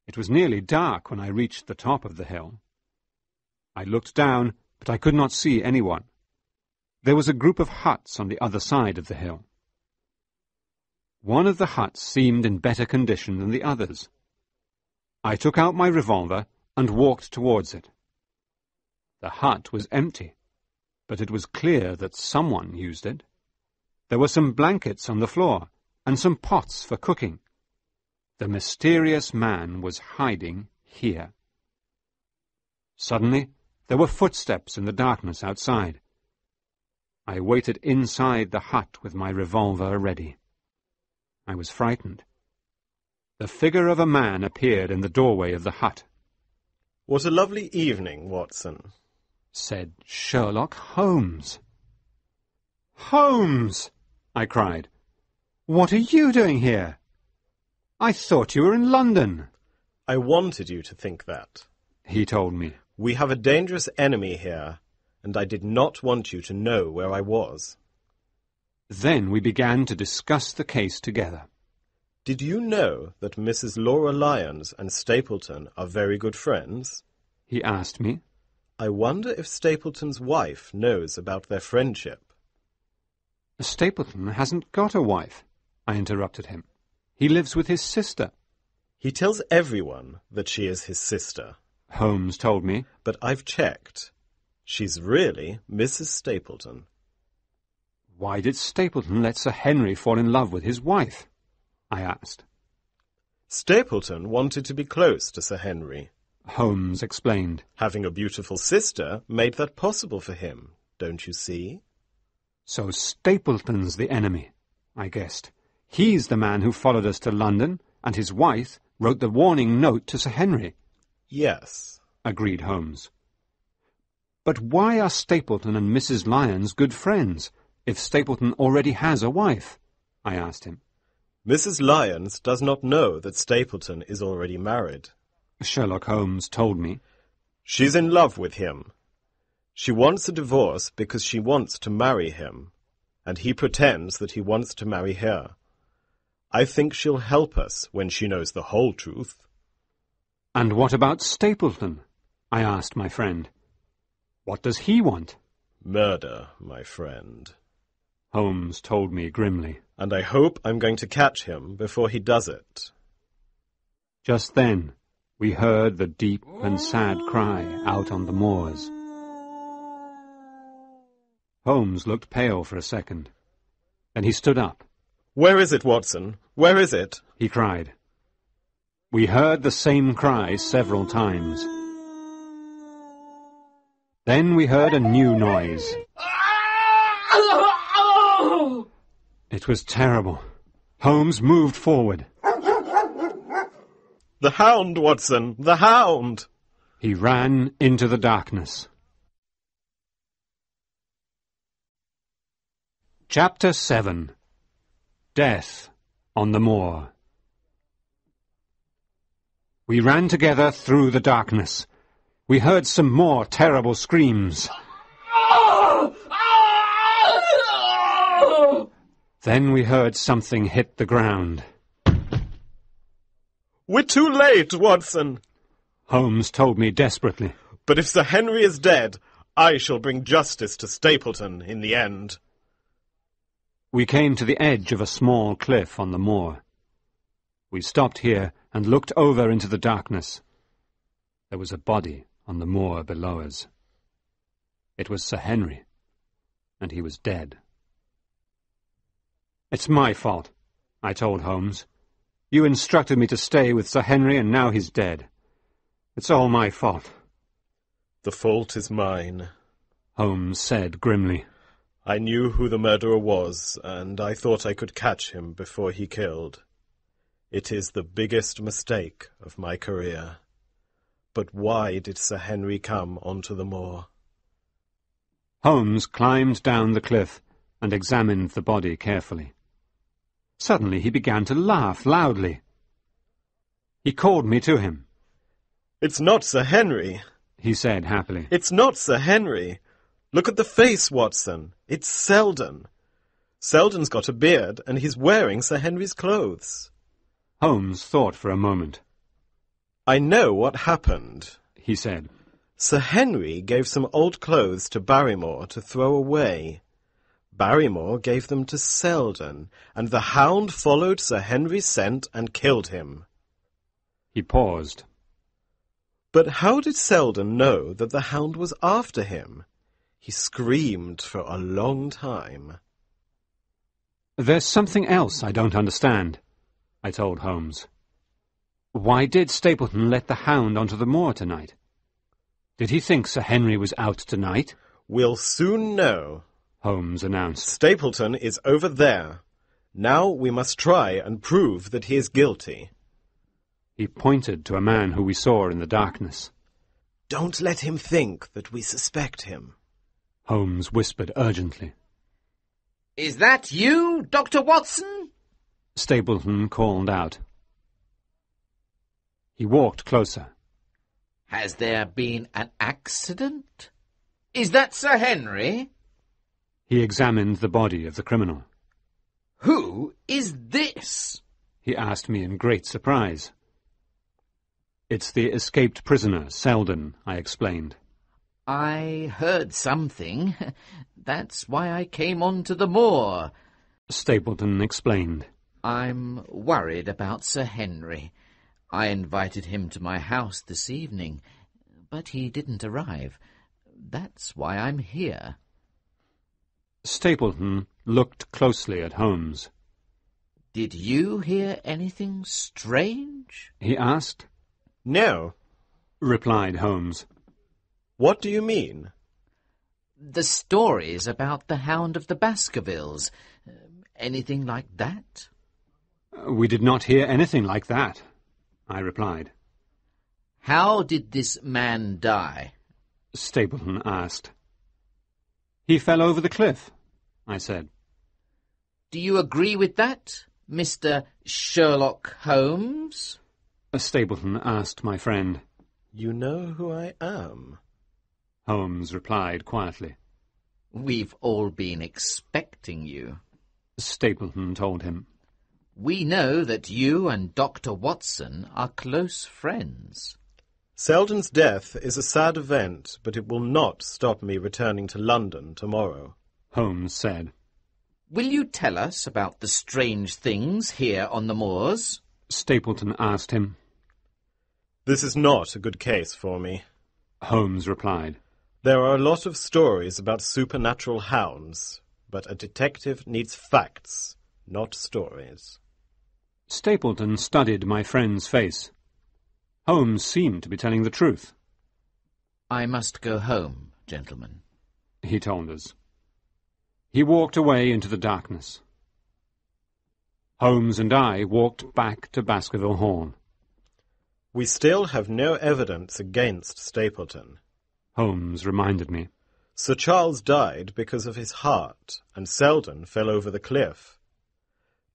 It was nearly dark when I reached the top of the hill. I looked down, but I could not see anyone. There was a group of huts on the other side of the hill. One of the huts seemed in better condition than the others. I took out my revolver and walked towards it. The hut was empty, but it was clear that someone used it. There were some blankets on the floor and some pots for cooking. The mysterious man was hiding here. Suddenly, there were footsteps in the darkness outside. I waited inside the hut with my revolver ready. I was frightened. The figure of a man appeared in the doorway of the hut. What a lovely evening, Watson, said Sherlock Holmes. Holmes! I cried. What are you doing here? I thought you were in London. I wanted you to think that, he told me. We have a dangerous enemy here, and I did not want you to know where I was. Then we began to discuss the case together. Did you know that Mrs. Laura Lyons and Stapleton are very good friends? He asked me. I wonder if Stapleton's wife knows about their friendship. Stapleton hasn't got a wife, I interrupted him. He lives with his sister. He tells everyone that she is his sister, Holmes told me. But I've checked. She's really Mrs. Stapleton. Why did Stapleton let Sir Henry fall in love with his wife? I asked. Stapleton wanted to be close to Sir Henry, Holmes explained. Having a beautiful sister made that possible for him, don't you see? So Stapleton's the enemy, I guessed. He's the man who followed us to London, and his wife wrote the warning note to Sir Henry. Yes, agreed Holmes. But why are Stapleton and Mrs. Lyons good friends, if Stapleton already has a wife? I asked him. Mrs. Lyons does not know that Stapleton is already married, Sherlock Holmes told me. She's in love with him. She wants a divorce because she wants to marry him, and he pretends that he wants to marry her. I think she'll help us when she knows the whole truth. And what about Stapleton? I asked my friend. What does he want? Murder, my friend, Holmes told me grimly. And I hope I'm going to catch him before he does it. Just then, we heard the deep and sad cry out on the moors. Holmes looked pale for a second. Then he stood up. Where is it, Watson? Where is it? He cried. We heard the same cry several times. Then we heard a new noise. It was terrible. Holmes moved forward. The hound, Watson! The hound! He ran into the darkness. Chapter 7. Death on the Moor. We ran together through the darkness. We heard some more terrible screams. Then we heard something hit the ground. We're too late, Watson, Holmes told me desperately. But if Sir Henry is dead, I shall bring justice to Stapleton in the end. We came to the edge of a small cliff on the moor. We stopped here and looked over into the darkness. There was a body on the moor below us. It was Sir Henry, and he was dead. "It's my fault," I told Holmes. "You instructed me to stay with Sir Henry, and now he's dead. It's all my fault." The fault is mine, Holmes said grimly. I knew who the murderer was, and I thought I could catch him before he killed. It is the biggest mistake of my career. But why did Sir Henry come onto the moor? Holmes climbed down the cliff and examined the body carefully. Suddenly he began to laugh loudly. He called me to him. It's not Sir Henry, he said happily. It's not Sir Henry. Look at the face, Watson. It's Selden. Selden's got a beard, and he's wearing Sir Henry's clothes. Holmes thought for a moment. I know what happened, he said. Sir Henry gave some old clothes to Barrymore to throw away. Barrymore gave them to Selden, and the Hound followed Sir Henry's scent and killed him. He paused. But how did Selden know that the Hound was after him? He screamed for a long time. There's something else I don't understand, I told Holmes. Why did Stapleton let the Hound onto the moor tonight? Did he think Sir Henry was out tonight? We'll soon know, Holmes announced. Stapleton is over there. Now we must try and prove that he is guilty. He pointed to a man who we saw in the darkness. Don't let him think that we suspect him, Holmes whispered urgently. Is that you, Dr. Watson? Stapleton called out. He walked closer. Has there been an accident? Is that Sir Henry? He examined the body of the criminal. Who is this? He asked me in great surprise. It's the escaped prisoner, Selden, I explained. I heard something. That's why I came on to the moor. Stapleton explained. I'm worried about Sir Henry. I invited him to my house this evening, but he didn't arrive. That's why I'm here. Stapleton looked closely at Holmes. Did you hear anything strange? He asked. No, replied Holmes. What do you mean? The stories about the Hound of the Baskervilles. Anything like that? We did not hear anything like that, I replied. How did this man die? Stapleton asked. He fell over the cliff, I said. Do you agree with that, Mr. Sherlock Holmes? Stapleton asked my friend. You know who I am? Holmes replied quietly. We've all been expecting you. Stapleton told him. We know that you and Dr. Watson are close friends. Selden's death is a sad event, but it will not stop me returning to London tomorrow, Holmes said. Will you tell us about the strange things here on the moors? Stapleton asked him. This is not a good case for me, Holmes replied. There are a lot of stories about supernatural hounds, but a detective needs facts, not stories. Stapleton studied my friend's face. Holmes seemed to be telling the truth. I must go home, gentlemen, he told us. He walked away into the darkness. Holmes and I walked back to Baskerville Hall. We still have no evidence against Stapleton, Holmes reminded me. Sir Charles died because of his heart, and Selden fell over the cliff.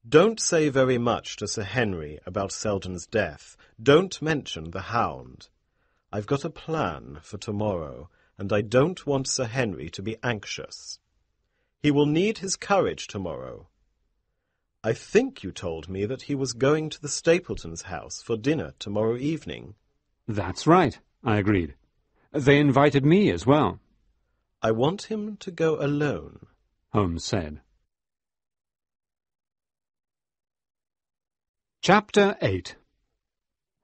Don't say very much to Sir Henry about Selden's death. Don't mention the Hound. I've got a plan for tomorrow, and I don't want Sir Henry to be anxious. He will need his courage tomorrow. I think you told me that he was going to the Stapletons' house for dinner tomorrow evening. That's right, I agreed. They invited me as well. I want him to go alone, Holmes said. Chapter 8.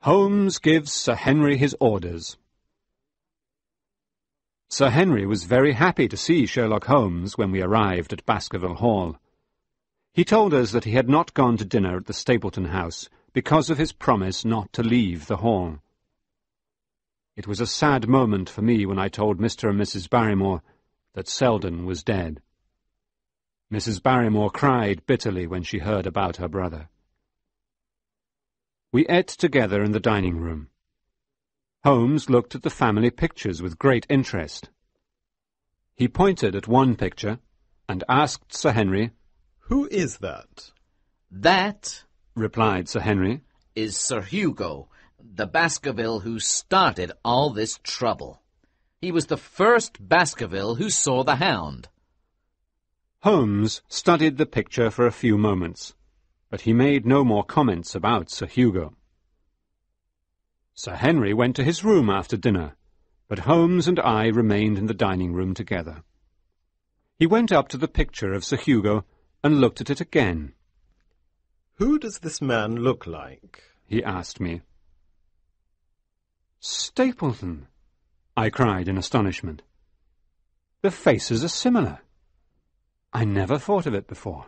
Holmes gives Sir Henry his orders. Sir Henry was very happy to see Sherlock Holmes when we arrived at Baskerville Hall. He told us that he had not gone to dinner at the Stapleton house because of his promise not to leave the hall. It was a sad moment for me when I told Mr. and Mrs. Barrymore that Selden was dead. Mrs. Barrymore cried bitterly when she heard about her brother. We ate together in the dining room. Holmes looked at the family pictures with great interest. He pointed at one picture and asked Sir Henry, "Who is that?" That, replied Sir Henry, is Sir Hugo, the Baskerville who started all this trouble. He was the first Baskerville who saw the Hound. Holmes studied the picture for a few moments, but he made no more comments about Sir Hugo. Sir Henry went to his room after dinner, but Holmes and I remained in the dining room together. He went up to the picture of Sir Hugo and looked at it again. "Who does this man look like?" he asked me. "Stapleton," I cried in astonishment. "The faces are similar. I never thought of it before."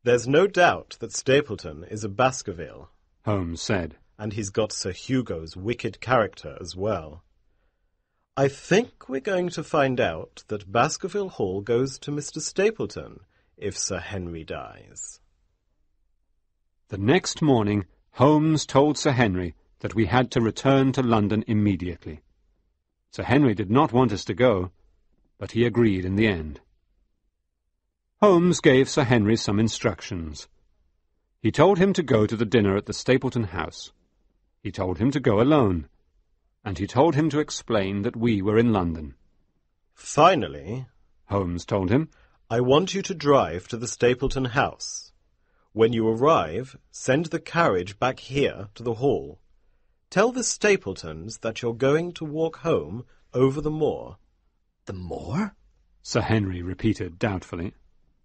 "There's no doubt that Stapleton is a Baskerville," Holmes said. "and he's got Sir Hugo's wicked character as well. I think we're going to find out that Baskerville Hall goes to Mr. Stapleton if Sir Henry dies." The next morning, Holmes told Sir Henry that we had to return to London immediately. Sir Henry did not want us to go, but he agreed in the end. Holmes gave Sir Henry some instructions. He told him to go to the dinner at the Stapleton house. He told him to go alone, and he told him to explain that we were in London. "Finally," Holmes told him, "I want you to drive to the Stapleton house. When you arrive, send the carriage back here to the hall. Tell the Stapletons that you're going to walk home over the moor." The moor? Sir Henry repeated doubtfully.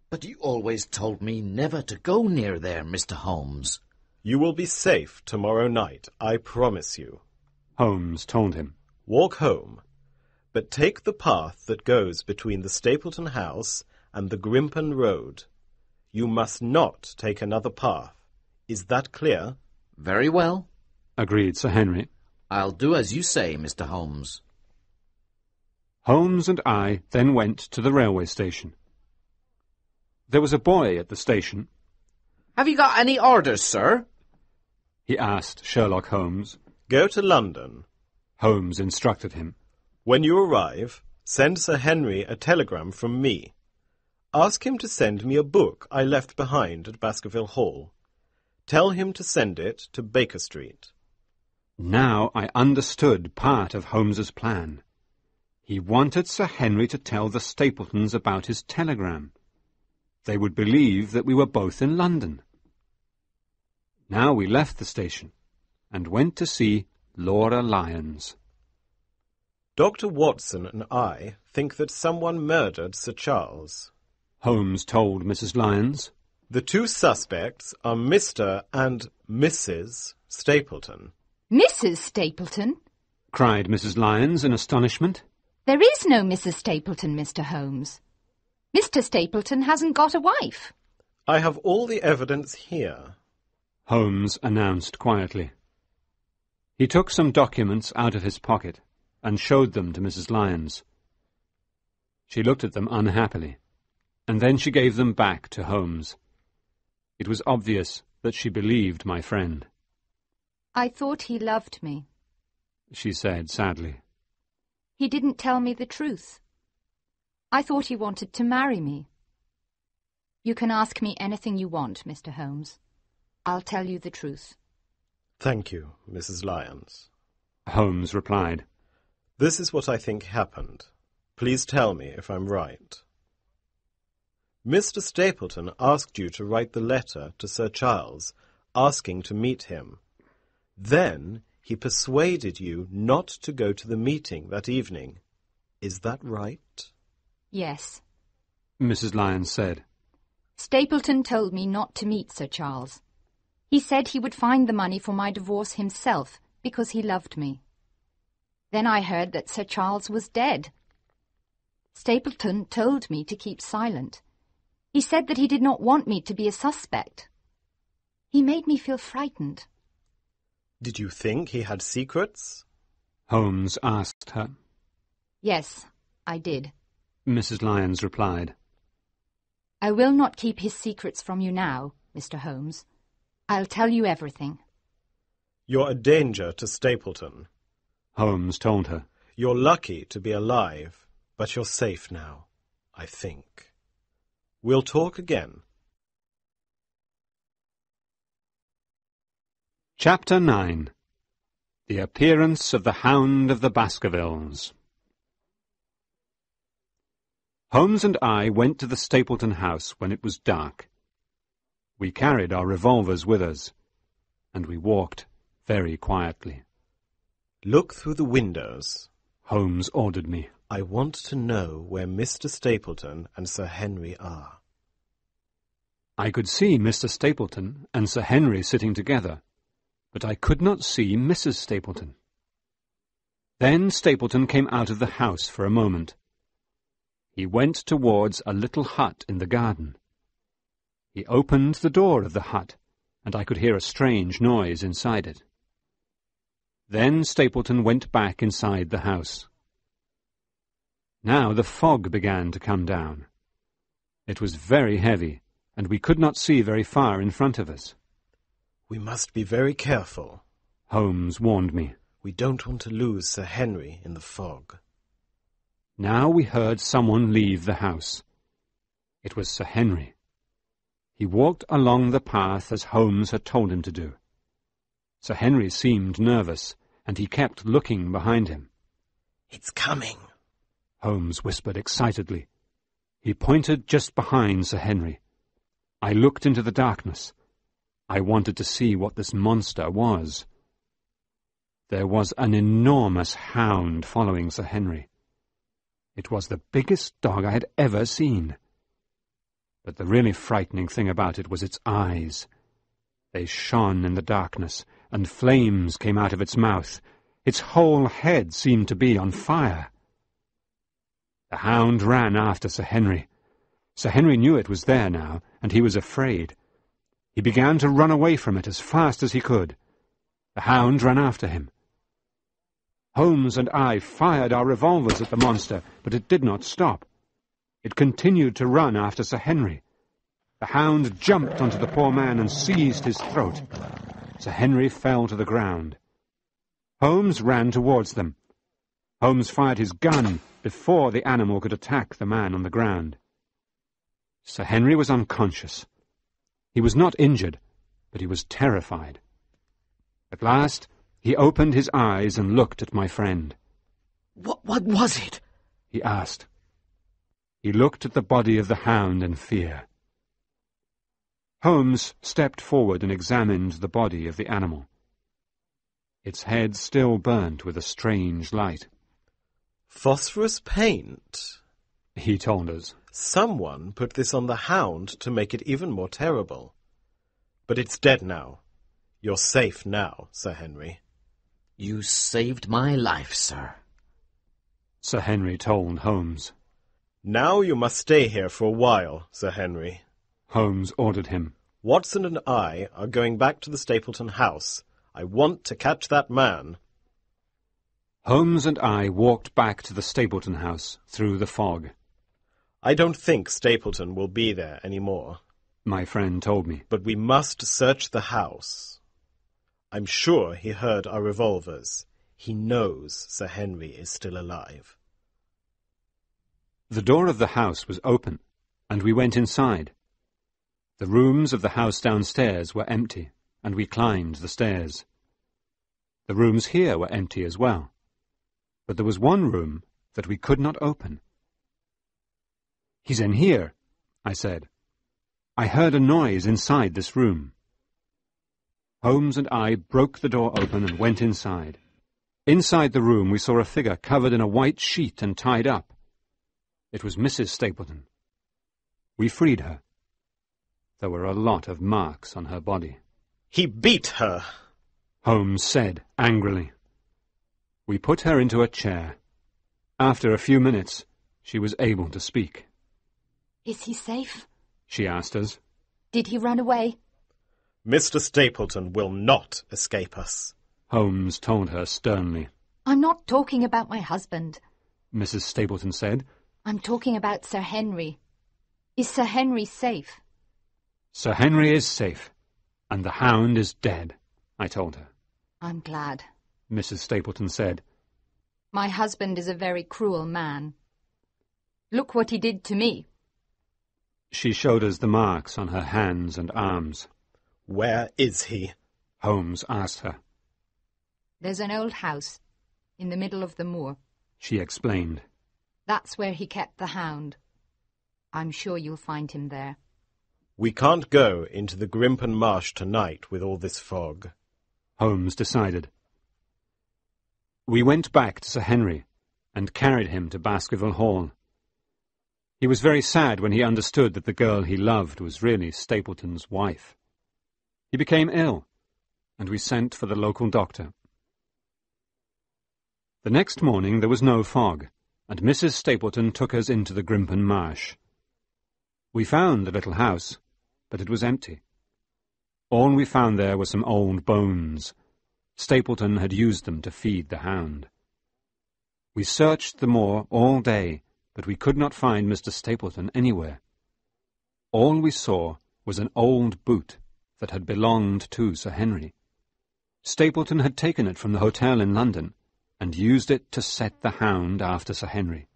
But you always told me never to go near there, Mr. Holmes. "You will be safe tomorrow night, I promise you." Holmes told him. "Walk home, but take the path that goes between the Stapleton house and the Grimpen Road. You must not take another path. Is that clear?" Very well. Agreed Sir Henry. I'll do as you say, Mr. Holmes. Holmes and I then went to the railway station. There was a boy at the station. Have you got any orders, sir? He asked Sherlock Holmes. "Go to London." Holmes instructed him. "When you arrive, send Sir Henry a telegram from me. Ask him to send me a book I left behind at Baskerville Hall. Tell him to send it to Baker Street." Now I understood part of Holmes's plan. He wanted Sir Henry to tell the Stapletons about his telegram. They would believe that we were both in London. Now we left the station and went to see Laura Lyons. "Dr. Watson and I think that someone murdered Sir Charles. Holmes told Mrs. Lyons. The two suspects are Mr. and Mrs. Stapleton." Mrs. Stapleton? Cried Mrs. Lyons in astonishment. There is no Mrs. Stapleton, Mr. Holmes. Mr. Stapleton hasn't got a wife. "I have all the evidence here." Holmes announced quietly. He took some documents out of his pocket and showed them to Mrs. Lyons. She looked at them unhappily, and then she gave them back to Holmes. It was obvious that she believed my friend. I thought he loved me. She said sadly. He didn't tell me the truth. I thought he wanted to marry me. You can ask me anything you want, Mr. Holmes. I'll tell you the truth. "Thank you, Mrs. Lyons." Holmes replied. "This is what I think happened. Please tell me if I'm right. Mr. Stapleton asked you to write the letter to Sir Charles, asking to meet him. Then he persuaded you not to go to the meeting that evening. Is that right?" Yes. Mrs. Lyons said. Stapleton told me not to meet Sir Charles. He said he would find the money for my divorce himself because he loved me. Then I heard that Sir Charles was dead. Stapleton told me to keep silent. He said that he did not want me to be a suspect. He made me feel frightened. Did you think he had secrets? Holmes asked her. Yes, I did. Mrs. Lyons replied. I will not keep his secrets from you now, Mr. Holmes. I'll tell you everything. You're a danger to Stapleton. Holmes told her. You're lucky to be alive, but you're safe now, I think. We'll talk again. Chapter 9. The Appearance of the Hound of the Baskervilles. Holmes and I went to the Stapleton house when it was dark. We carried our revolvers with us, and we walked very quietly. Look through the windows, Holmes ordered me. I want to know where Mr. Stapleton and Sir Henry are. I could see Mr. Stapleton and Sir Henry sitting together, but I could not see Mrs. Stapleton. Then Stapleton came out of the house for a moment. He went towards a little hut in the garden. He opened the door of the hut, and I could hear a strange noise inside it. Then Stapleton went back inside the house. Now the fog began to come down. It was very heavy, and we could not see very far in front of us. We must be very careful, Holmes warned me. We don't want to lose Sir Henry in the fog. Now we heard someone leave the house. It was Sir Henry. He walked along the path as Holmes had told him to do. Sir Henry seemed nervous, and he kept looking behind him. It's coming, Holmes whispered excitedly. He pointed just behind Sir Henry. I looked into the darkness. I wanted to see what this monster was. There was an enormous hound following Sir Henry. It was the biggest dog I had ever seen. But the really frightening thing about it was its eyes. They shone in the darkness, and flames came out of its mouth. Its whole head seemed to be on fire. The hound ran after Sir Henry. Sir Henry knew it was there now, and he was afraid. He began to run away from it as fast as he could. The hound ran after him. Holmes and I fired our revolvers at the monster, but it did not stop. It continued to run after Sir Henry. The hound jumped onto the poor man and seized his throat. Sir Henry fell to the ground. Holmes ran towards them. Holmes fired his gun before the animal could attack the man on the ground. Sir Henry was unconscious. He was not injured, but he was terrified. At last, he opened his eyes and looked at my friend. What was it? He asked. He looked at the body of the hound in fear. Holmes stepped forward and examined the body of the animal. Its head still burnt with a strange light. Phosphorus paint, he told us. Someone put this on the hound to make it even more terrible. But it's dead now. You're safe now, Sir Henry. You saved my life, sir, Sir Henry told Holmes. Now you must stay here for a while, Sir Henry, Holmes ordered him. Watson and I are going back to the Stapleton house. I want to catch that man. Holmes and I walked back to the Stapleton house through the fog. I don't think Stapleton will be there any more, my friend told me. But we must search the house. I'm sure he heard our revolvers. He knows Sir Henry is still alive. The door of the house was open, and we went inside. The rooms of the house downstairs were empty, and we climbed the stairs. The rooms here were empty as well, but there was one room that we could not open. "He's in here," I said. "I heard a noise inside this room." Holmes and I broke the door open and went inside. Inside the room we saw a figure covered in a white sheet and tied up. It was Mrs. Stapleton. We freed her. There were a lot of marks on her body. He beat her, Holmes said angrily. We put her into a chair. After a few minutes, she was able to speak. Is he safe? She asked us. Did he run away? Mr. Stapleton will not escape us. Holmes told her sternly. I'm not talking about my husband. Mrs. Stapleton said. I'm talking about Sir Henry. Is Sir Henry safe? Sir Henry is safe, and the Hound is dead, I told her. I'm glad. Mrs. Stapleton said. My husband is a very cruel man. Look what he did to me. She showed us the marks on her hands and arms. Where is he? Holmes asked her. There's an old house in the middle of the moor. She explained. That's where he kept the Hound. I'm sure you'll find him there. We can't go into the Grimpen Marsh tonight with all this fog. Holmes decided. We went back to Sir Henry and carried him to Baskerville Hall. He was very sad when he understood that the girl he loved was really Stapleton's wife. He became ill, and we sent for the local doctor. The next morning there was no fog, and Mrs. Stapleton took us into the Grimpen Marsh. We found the little house, but it was empty. All we found there were some old bones. Stapleton had used them to feed the Hound. We searched the moor all day, but we could not find Mr. Stapleton anywhere. All we saw was an old boot that had belonged to Sir Henry. Stapleton had taken it from the hotel in London and used it to set the Hound after Sir Henry.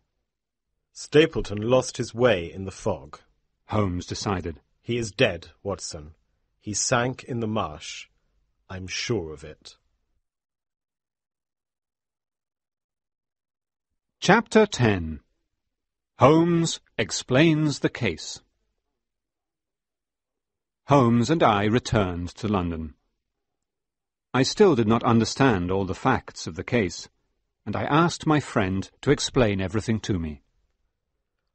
Stapleton lost his way in the fog. Holmes decided. He is dead, Watson. He sank in the marsh. I'm sure of it. Chapter 10. Holmes explains the case. Holmes and I returned to London. I still did not understand all the facts of the case, and I asked my friend to explain everything to me.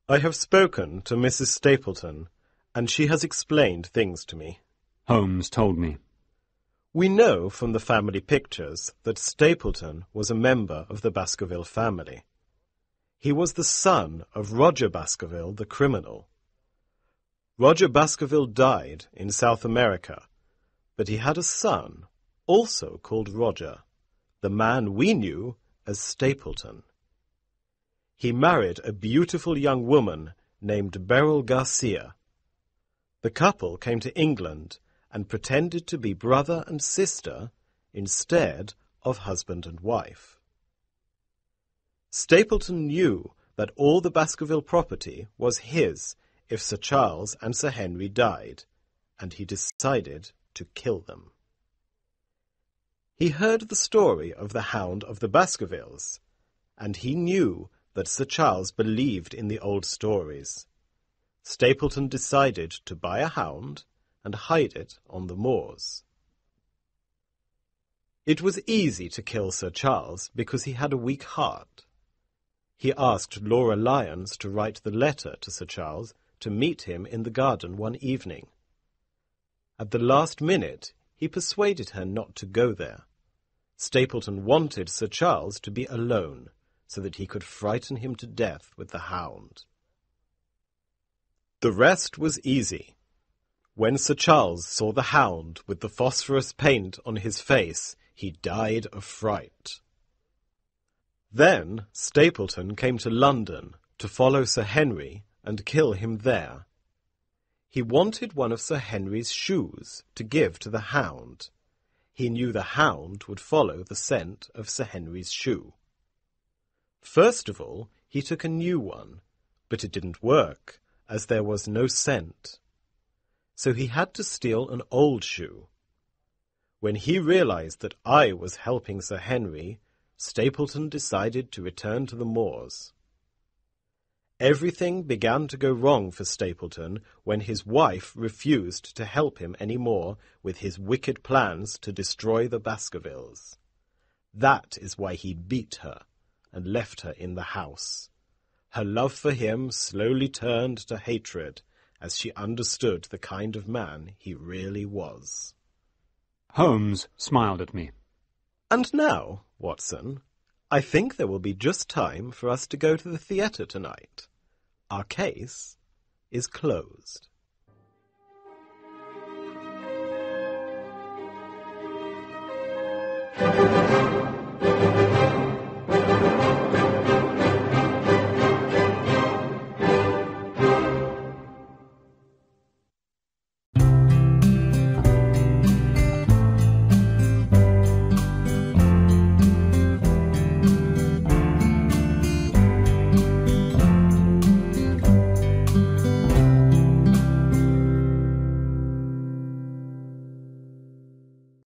I have spoken to Mrs. Stapleton, and she has explained things to me. Holmes told me. We know from the family pictures that Stapleton was a member of the Baskerville family. He was the son of Roger Baskerville, the criminal. Roger Baskerville died in South America, but he had a son, also called Roger, the man we knew as Stapleton. He married a beautiful young woman named Beryl Garcia. The couple came to England and pretended to be brother and sister instead of husband and wife. Stapleton knew that all the Baskerville property was his if Sir Charles and Sir Henry died, and he decided to kill them. He heard the story of the Hound of the Baskervilles, and he knew that Sir Charles believed in the old stories. Stapleton decided to buy a hound and hide it on the moors. It was easy to kill Sir Charles because he had a weak heart. He asked Laura Lyons to write the letter to Sir Charles to meet him in the garden one evening. At the last minute, he persuaded her not to go there. Stapleton wanted Sir Charles to be alone, so that he could frighten him to death with the hound. The rest was easy. When Sir Charles saw the hound with the phosphorus paint on his face, he died of fright. Then Stapleton came to London to follow Sir Henry and kill him there. He wanted one of Sir Henry's shoes to give to the hound. He knew the hound would follow the scent of Sir Henry's shoe. First of all, he took a new one, but it didn't work, as there was no scent. So he had to steal an old shoe. When he realized that I was helping Sir Henry, Stapleton decided to return to the moors. Everything began to go wrong for Stapleton when his wife refused to help him any more with his wicked plans to destroy the Baskervilles. That is why he beat her and left her in the house. Her love for him slowly turned to hatred as she understood the kind of man he really was. Holmes smiled at me. And now, Watson, I think there will be just time for us to go to the theatre tonight. Our case is closed.